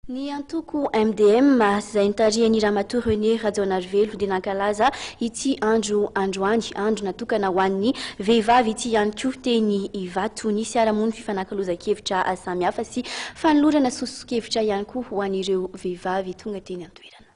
Ny antoko MDM izay notarihan'ny Ramatoa Renée Rajaonarivelo dia nankalaza ity androany andro natokana ho an'ny vehivavy ity ihany koa teny Ivato ny fiarahamoniny fifanakalozan-kevitra samihafa sy fanolorana soso-kevitra ihany koa ho an'ireo vehivavy tonga teny an-toerana.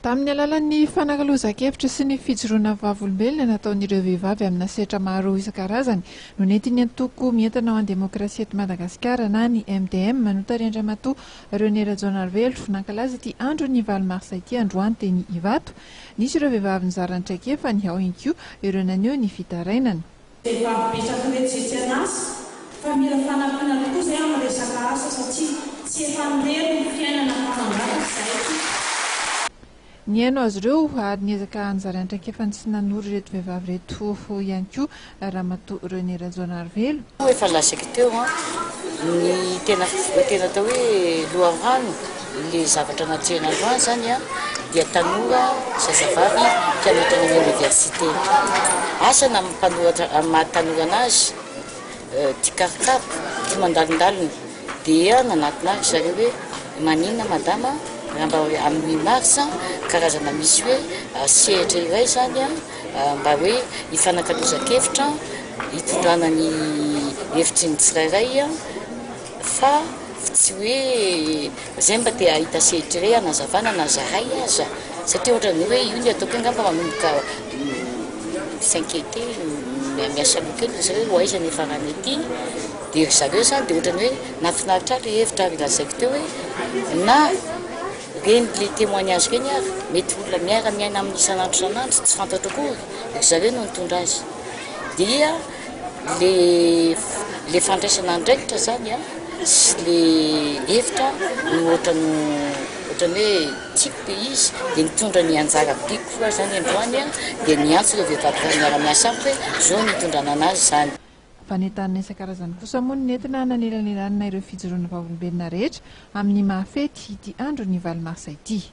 Tamin'ny alalan'ny fifanakalozan-kevitra sy ny fijoroana vavolombelona nataon'ireo vehivavy amina sehatra maro isan-karazany no nentin'ny antoko mientana ao an-demokrasia eto Madagasikara na ny MDM notarihan-dramatoa Renée Rajaonarivelo nankalaza ity andron'ny Martsa ity androany teny Ivato. Nisy ireo vehivavy nizara traikefa ao inko ireo naneo ny fitarainana. Vehivavy betsaka mety an'asa fa mila fanampiana tokoa izay amin'ny resaka asa satria tsy efa mirery ny fiainana izay. Ny haino azy ireo ary niezaka anjara traikefa sy nanory reto vehivavy reto ihany koa Ramatoa Renée Rajaonarivelo. Efa lasaka teo ny tena atao hoe loharano le zavatra natrehana androany zany dia tanora zazavavy mpianatra amin'ny université. Asa na mpanoratra mahatanora anazy tia karokaroka tia mandalindalina dia nanatona zareo hoe manina madama mba amin'ny Martsa karazana misy hoe sehatra iray zany mba hoe fifanakalozan-kevitra hitondrana ny hevitry ny tsirairay fa tsy hoe zay mba te ahita sehatra iray anazavana na zahay aza satria ohatrany hoe io ny ataoko angamba manomboka s'inquiéter miasa lokely zareo ho aiza ny farany ety dia zareo zany dia ohatrany hoe nafinaritra le hevitra lazaiko teo hoe na reny le témoignage reny ary mety olona miara-miaina amin'ny isan'andro isan'andro tsy fantatra akory zareo no nitondra azy dia le fandraisana andraikitra zany sy le hevitra no ohatrany hoe tiako be izy dia nitondra ny anjara biko koa zany androany dia niantso ireo vehivavy miara-miasa amiko hoe zao nitondrana anazy zany. Fanentanana isan-karazany kosa moa ny nentina nanelanelanina ireo fijoroana vavolombelona rehetra amin'ny mahafety ity andron'ny Martsa ity.